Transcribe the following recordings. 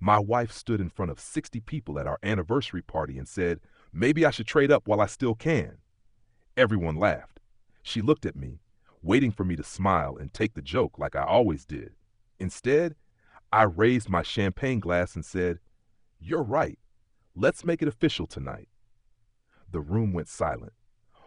My wife stood in front of 60 people at our anniversary party and said, "Maybe I should trade up while I still can." Everyone laughed. She looked at me, waiting for me to smile and take the joke like I always did. Instead, I raised my champagne glass and said, "You're right. Let's make it official tonight." The room went silent.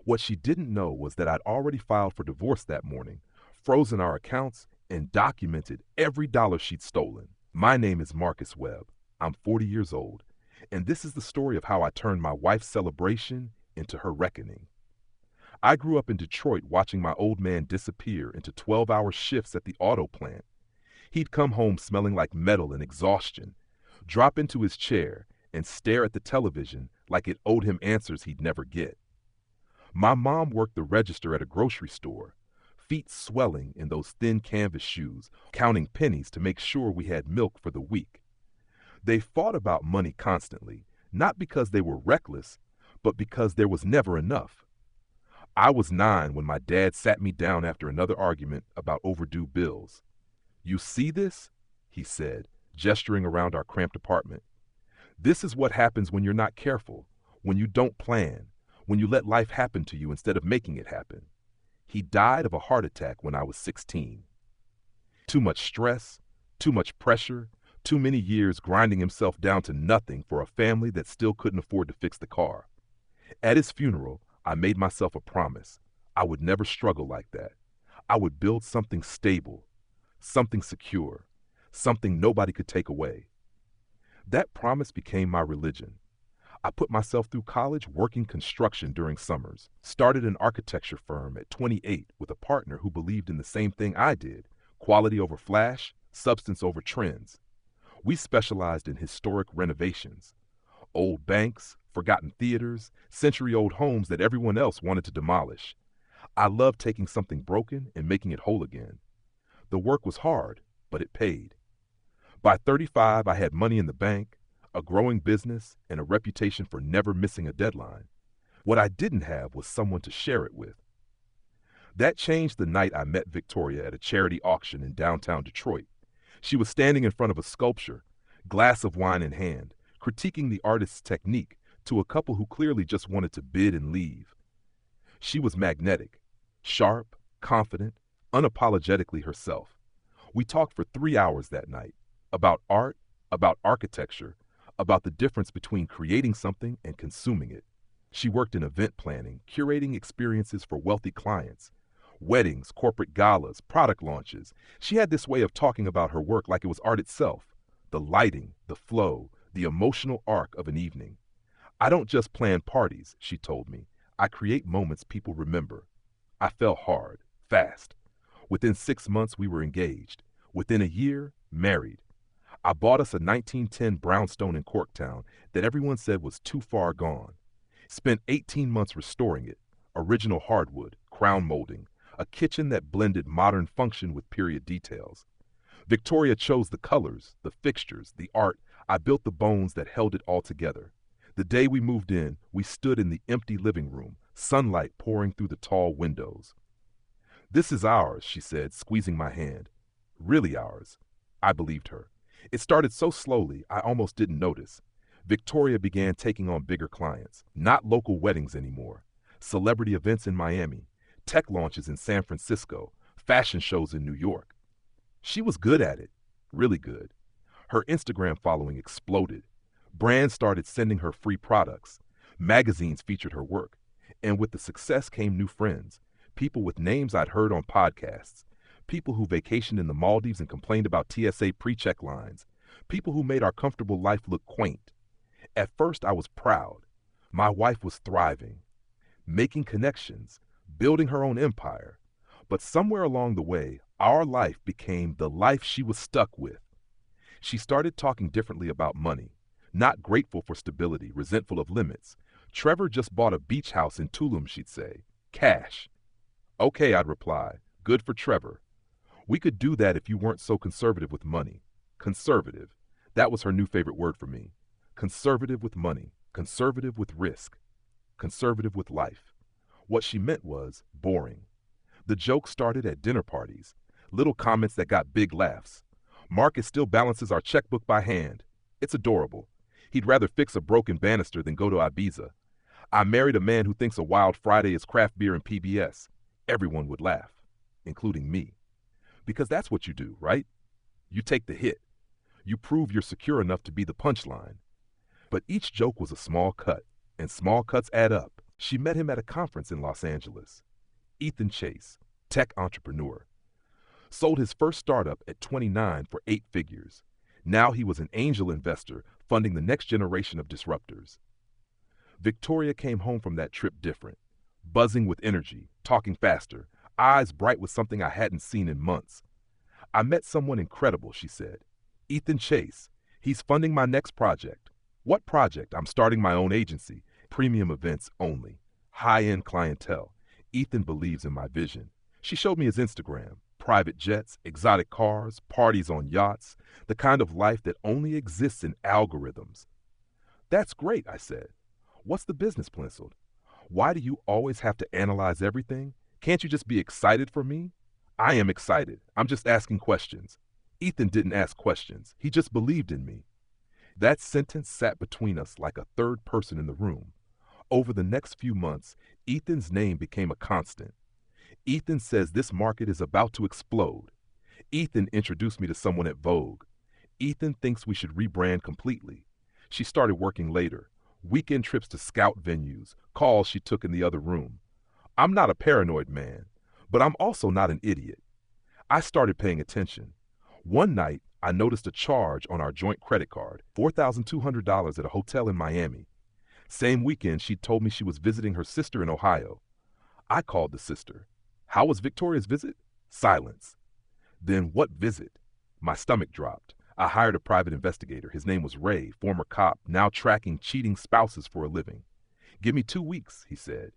What she didn't know was that I'd already filed for divorce that morning, frozen our accounts, and documented every dollar she'd stolen. My name is Marcus Webb. I'm 40 years old, and this is the story of how I turned my wife's celebration into her reckoning. I grew up in Detroit watching my old man disappear into 12-hour shifts at the auto plant. He'd come home smelling like metal and exhaustion, drop into his chair, and stare at the television like it owed him answers he'd never get. My mom worked the register at a grocery store, feet swelling in those thin canvas shoes, counting pennies to make sure we had milk for the week. They fought about money constantly, not because they were reckless, but because there was never enough. I was 9 when my dad sat me down after another argument about overdue bills. "You see this?" he said, gesturing around our cramped apartment. "This is what happens when you're not careful, when you don't plan, when you let life happen to you instead of making it happen." He died of a heart attack when I was 16. Too much stress, too much pressure, too many years grinding himself down to nothing for a family that still couldn't afford to fix the car. At his funeral, I made myself a promise. I would never struggle like that. I would build something stable, something secure, something nobody could take away. That promise became my religion. I put myself through college working construction during summers, started an architecture firm at 28 with a partner who believed in the same thing I did: quality over flash, substance over trends. We specialized in historic renovations, old banks, forgotten theaters, century-old homes that everyone else wanted to demolish. I loved taking something broken and making it whole again. The work was hard, but it paid. By 35, I had money in the bank, a growing business, and a reputation for never missing a deadline. What I didn't have was someone to share it with. That changed the night I met Victoria at a charity auction in downtown Detroit. She was standing in front of a sculpture, glass of wine in hand, critiquing the artist's technique to a couple who clearly just wanted to bid and leave. She was magnetic, sharp, confident, unapologetically herself. We talked for 3 hours that night about art, about architecture, about the difference between creating something and consuming it. She worked in event planning, curating experiences for wealthy clients, weddings, corporate galas, product launches. She had this way of talking about her work like it was art itself, the lighting, the flow, the emotional arc of an evening. "I don't just plan parties," she told me. "I create moments people remember." I fell hard, fast. Within 6 months, we were engaged. Within a year, married. I bought us a 1910 brownstone in Corktown that everyone said was too far gone. Spent 18 months restoring it. Original hardwood, crown molding, a kitchen that blended modern function with period details. Victoria chose the colors, the fixtures, the art. I built the bones that held it all together. The day we moved in, we stood in the empty living room, sunlight pouring through the tall windows. "This is ours," she said, squeezing my hand. "Really ours." I believed her. It started so slowly, I almost didn't notice. Victoria began taking on bigger clients, not local weddings anymore, celebrity events in Miami, tech launches in San Francisco, fashion shows in New York. She was good at it, really good. Her Instagram following exploded. Brands started sending her free products. Magazines featured her work. And with the success came new friends, people with names I'd heard on podcasts, people who vacationed in the Maldives and complained about TSA pre-check lines, people who made our comfortable life look quaint. At first, I was proud. My wife was thriving, making connections, building her own empire. But somewhere along the way, our life became the life she was stuck with. She started talking differently about money, not grateful for stability, resentful of limits. "Trevor just bought a beach house in Tulum," she'd say. "Cash." "Okay," I'd reply. "Good for Trevor." "We could do that if you weren't so conservative with money." Conservative. That was her new favorite word for me. Conservative with money, conservative with risk, conservative with life. What she meant was boring. The joke started at dinner parties, little comments that got big laughs. "Marcus still balances our checkbook by hand." It's adorable. He'd rather fix a broken banister than go to Ibiza. I married a man who thinks a Wild Friday is craft beer and PBS. Everyone would laugh, including me. Because that's what you do, right? You take the hit. You prove you're secure enough to be the punchline. But each joke was a small cut, and small cuts add up. She met him at a conference in Los Angeles. Ethan Chase, tech entrepreneur. Sold his first startup at 29 for 8 figures. Now he was an angel investor funding the next generation of disruptors. Victoria came home from that trip different, buzzing with energy, talking faster, eyes bright with something I hadn't seen in months. I met someone incredible, she said. Ethan Chase. He's funding my next project. What project? I'm starting my own agency. Premium events only. High-end clientele. Ethan believes in my vision. She showed me his Instagram. Private jets, exotic cars, parties on yachts, the kind of life that only exists in algorithms. That's great, I said. What's the business penciled? Why do you always have to analyze everything? Can't you just be excited for me? I am excited. I'm just asking questions. Ethan didn't ask questions. He just believed in me. That sentence sat between us like a third person in the room. Over the next few months, Ethan's name became a constant. Ethan says this market is about to explode. Ethan introduced me to someone at Vogue. Ethan thinks we should rebrand completely. She started working later. Weekend trips to scout venues, calls she took in the other room. I'm not a paranoid man, but I'm also not an idiot. I started paying attention. One night, I noticed a charge on our joint credit card, $4,200 at a hotel in Miami. Same weekend, she told me she was visiting her sister in Ohio. I called the sister. How was Victoria's visit? Silence. Then what visit? My stomach dropped. I hired a private investigator. His name was Ray, former cop, now tracking cheating spouses for a living. Give me 2 weeks, he said.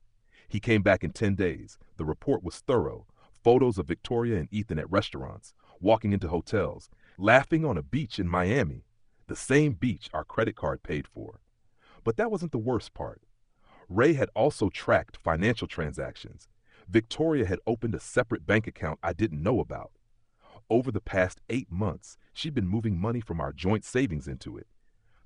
He came back in 10 days. The report was thorough. Photos of Victoria and Ethan at restaurants, walking into hotels, laughing on a beach in Miami, the same beach our credit card paid for. But that wasn't the worst part. Ray had also tracked financial transactions. Victoria had opened a separate bank account I didn't know about. Over the past 8 months, she'd been moving money from our joint savings into it.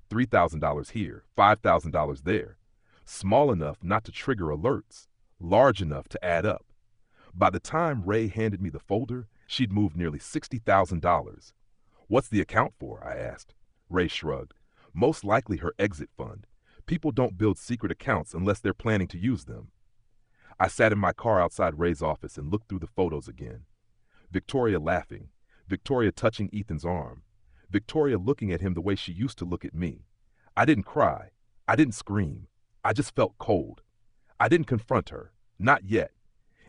$3,000 here, $5,000 there. Small enough not to trigger alerts, large enough to add up. By the time Ray handed me the folder, she'd moved nearly $60,000. What's the account for? I asked. Ray shrugged. Most likely her exit fund. People don't build secret accounts unless they're planning to use them. I sat in my car outside Ray's office and looked through the photos again. Victoria laughing. Victoria touching Ethan's arm. Victoria looking at him the way she used to look at me. I didn't cry. I didn't scream. I just felt cold. I didn't confront her. Not yet.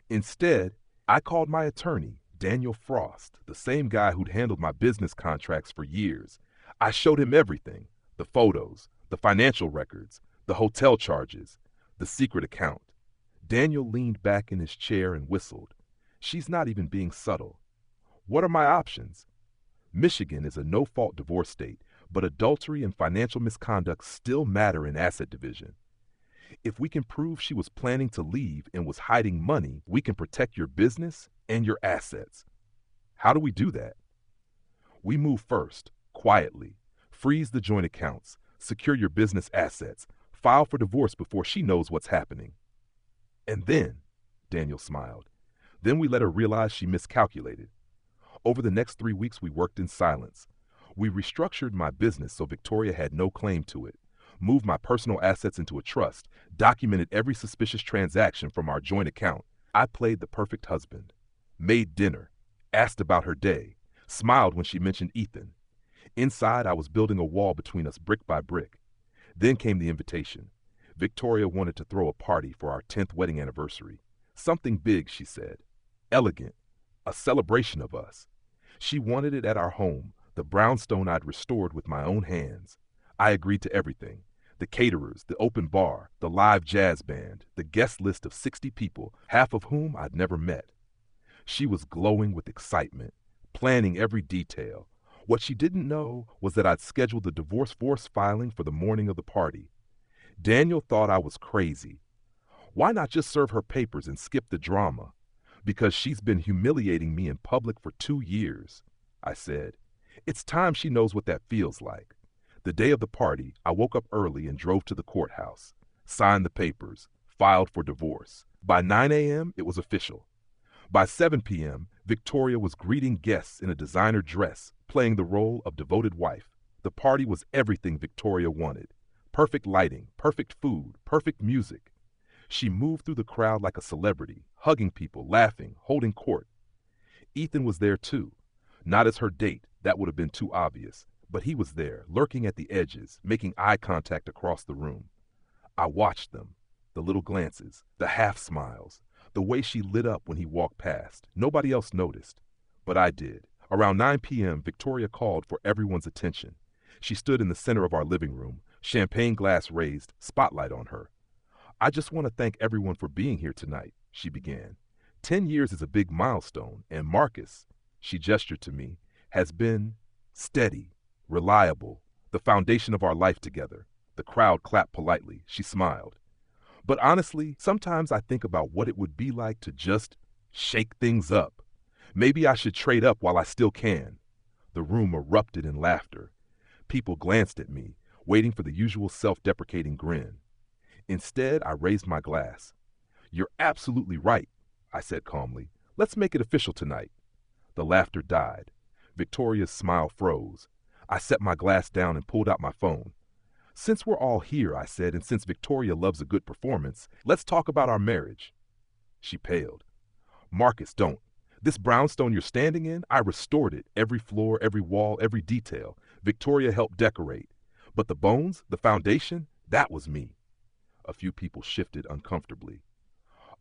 Instead, I called my attorney, Daniel Frost, the same guy who'd handled my business contracts for years. I showed him everything. The photos, the financial records, the hotel charges, the secret account. Daniel leaned back in his chair and whistled. She's not even being subtle. What are my options? Michigan is a no-fault divorce state, but adultery and financial misconduct still matter in asset division. If we can prove she was planning to leave and was hiding money, we can protect your business and your assets. How do we do that? We move first, quietly. Freeze the joint accounts. Secure your business assets. File for divorce before she knows what's happening. And then, Daniel smiled, then we let her realize she miscalculated. Over the next 3 weeks, we worked in silence. We restructured my business so Victoria had no claim to it, moved my personal assets into a trust, documented every suspicious transaction from our joint account. I played the perfect husband, made dinner, asked about her day, smiled when she mentioned Ethan. Inside, I was building a wall between us brick by brick. Then came the invitation. Victoria wanted to throw a party for our 10th wedding anniversary. Something big, she said. Elegant. A celebration of us. She wanted it at our home, the brownstone I'd restored with my own hands. I agreed to everything. The caterers, the open bar, the live jazz band, the guest list of 60 people, half of whom I'd never met. She was glowing with excitement, planning every detail. What she didn't know was that I'd scheduled the divorce force filing for the morning of the party. Daniel thought I was crazy. Why not just serve her papers and skip the drama? Because she's been humiliating me in public for 2 years, I said. It's time she knows what that feels like. The day of the party, I woke up early and drove to the courthouse, signed the papers, filed for divorce. By 9 a.m., it was official. By 7 p.m., Victoria was greeting guests in a designer dress, playing the role of devoted wife. The party was everything Victoria wanted. Perfect lighting, perfect food, perfect music. She moved through the crowd like a celebrity, hugging people, laughing, holding court. Ethan was there too. Not as her date, that would have been too obvious, but he was there, lurking at the edges, making eye contact across the room. I watched them, the little glances, the half smiles, the way she lit up when he walked past. Nobody else noticed, but I did. Around 9 p.m., Victoria called for everyone's attention. She stood in the center of our living room, champagne glass raised, spotlight on her. "I just want to thank everyone for being here tonight," she began. 10 years is a big milestone, and Marcus, she gestured to me, has been steady, reliable, the foundation of our life together. The crowd clapped politely. She smiled. "But honestly, sometimes I think about what it would be like to just shake things up. Maybe I should trade up while I still can." The room erupted in laughter. People glanced at me, waiting for the usual self-deprecating grin. Instead, I raised my glass. "You're absolutely right," I said calmly. "Let's make it official tonight." The laughter died. Victoria's smile froze. I set my glass down and pulled out my phone. "Since we're all here," I said, "and since Victoria loves a good performance, let's talk about our marriage." She paled. "Marcus, don't. This brownstone you're standing in, I restored it. Every floor, every wall, every detail. Victoria helped decorate. But the bones, the foundation, that was me." A few people shifted uncomfortably.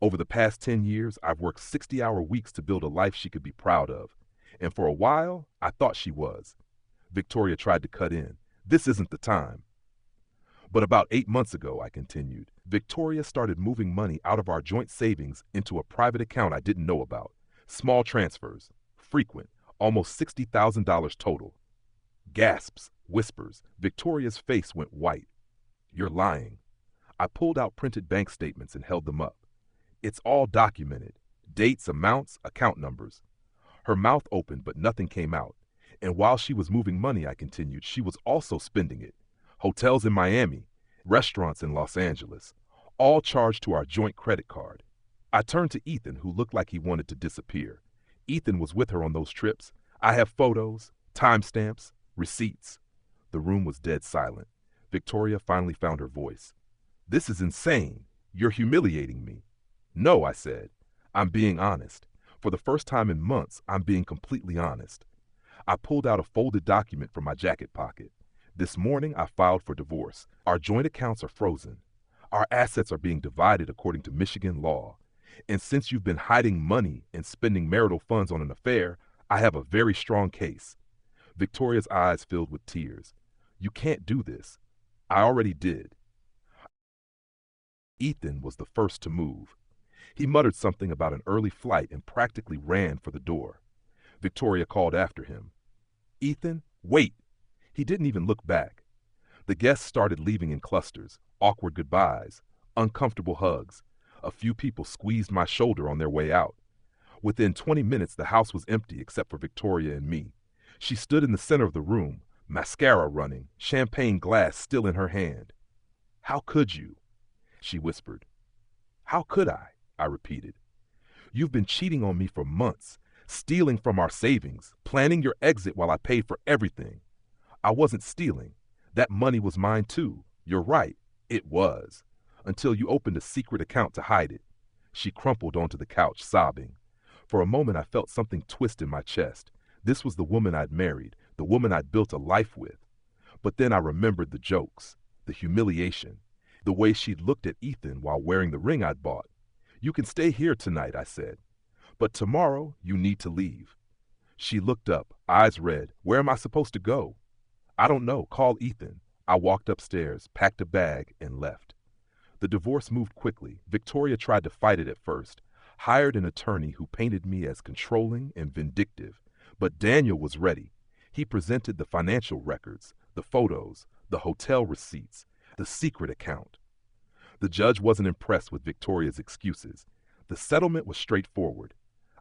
"Over the past 10 years, I've worked 60-hour weeks to build a life she could be proud of. And for a while, I thought she was." Victoria tried to cut in. "This isn't the time." "But about 8 months ago," I continued, "Victoria started moving money out of our joint savings into a private account I didn't know about. Small transfers, frequent, almost $60,000 total." Gasps, whispers. Victoria's face went white. "You're lying." I pulled out printed bank statements and held them up. "It's all documented. Dates, amounts, account numbers." Her mouth opened, but nothing came out. "And while she was moving money," I continued, "she was also spending it. Hotels in Miami, restaurants in Los Angeles, all charged to our joint credit card." I turned to Ethan, who looked like he wanted to disappear. Ethan was with her on those trips. I have photos, timestamps, receipts. The room was dead silent. Victoria finally found her voice. "This is insane. You're humiliating me." "No," I said. "I'm being honest. For the first time in months, I'm being completely honest." I pulled out a folded document from my jacket pocket. "This morning, I filed for divorce. Our joint accounts are frozen. Our assets are being divided according to Michigan law. And since you've been hiding money and spending marital funds on an affair, I have a very strong case." Victoria's eyes filled with tears. "You can't do this." "I already did." Ethan was the first to move. He muttered something about an early flight and practically ran for the door. Victoria called after him. "Ethan, wait!" He didn't even look back. The guests started leaving in clusters, awkward goodbyes, uncomfortable hugs. A few people squeezed my shoulder on their way out. Within 20 minutes, the house was empty except for Victoria and me. She stood in the center of the room, mascara running, champagne glass still in her hand. "How could you?" she whispered. "How could I?" I repeated. "You've been cheating on me for months, stealing from our savings, planning your exit while I paid for everything." "I wasn't stealing. That money was mine too. You're right. It was. Until you opened a secret account to hide it." She crumpled onto the couch, sobbing. For a moment, I felt something twist in my chest. This was the woman I'd married, the woman I'd built a life with. But then I remembered the jokes, the humiliation, the way she'd looked at Ethan while wearing the ring I'd bought. "You can stay here tonight," I said. "But tomorrow, you need to leave." She looked up, eyes red. "Where am I supposed to go?" "I don't know. Call Ethan." I walked upstairs, packed a bag, and left. The divorce moved quickly. Victoria tried to fight it at first, hired an attorney who painted me as controlling and vindictive. But Daniel was ready. He presented the financial records, the photos, the hotel receipts, the secret account. The judge wasn't impressed with Victoria's excuses. The settlement was straightforward.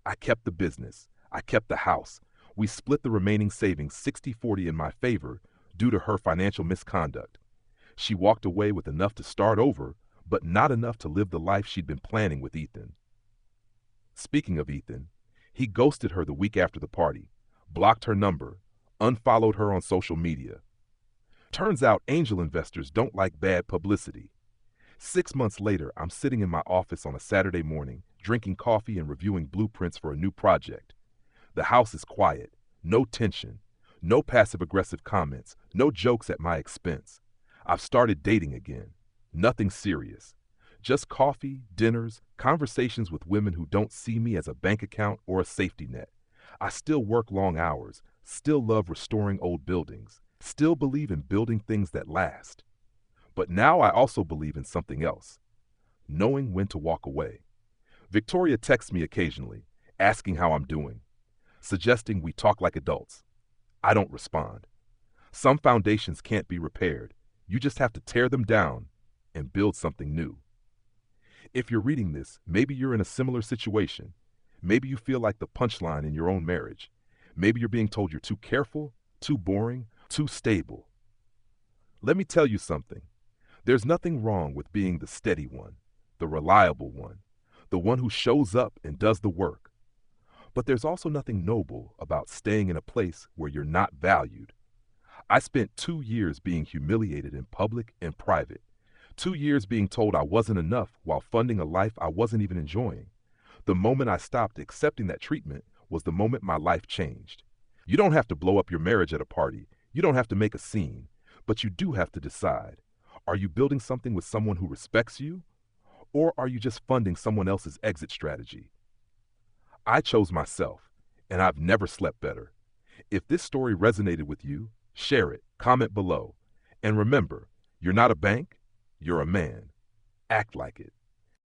I kept the business. I kept the house. We split the remaining savings 60-40 in my favor. due to her financial misconduct. She walked away with enough to start over, but not enough to live the life she'd been planning with Ethan. Speaking of Ethan, he ghosted her the week after the party, blocked her number, unfollowed her on social media. Turns out angel investors don't like bad publicity. 6 months later, I'm sitting in my office on a Saturday morning, drinking coffee and reviewing blueprints for a new project. The house is quiet, no tension, no passive-aggressive comments, no jokes at my expense. I've started dating again. Nothing serious. Just coffee, dinners, conversations with women who don't see me as a bank account or a safety net. I still work long hours, still love restoring old buildings, still believe in building things that last. But now I also believe in something else, knowing when to walk away. Victoria texts me occasionally, asking how I'm doing, suggesting we talk like adults. I don't respond. Some foundations can't be repaired. You just have to tear them down and build something new. If you're reading this, maybe you're in a similar situation. Maybe you feel like the punchline in your own marriage. Maybe you're being told you're too careful, too boring, too stable. Let me tell you something. There's nothing wrong with being the steady one, the reliable one, the one who shows up and does the work. But there's also nothing noble about staying in a place where you're not valued. I spent 2 years being humiliated in public and private. 2 years being told I wasn't enough while funding a life I wasn't even enjoying. The moment I stopped accepting that treatment was the moment my life changed. You don't have to blow up your marriage at a party. You don't have to make a scene. But you do have to decide. Are you building something with someone who respects you? Or are you just funding someone else's exit strategy? I chose myself, and I've never slept better. If this story resonated with you, share it, comment below. And remember, you're not a bank, you're a man. Act like it.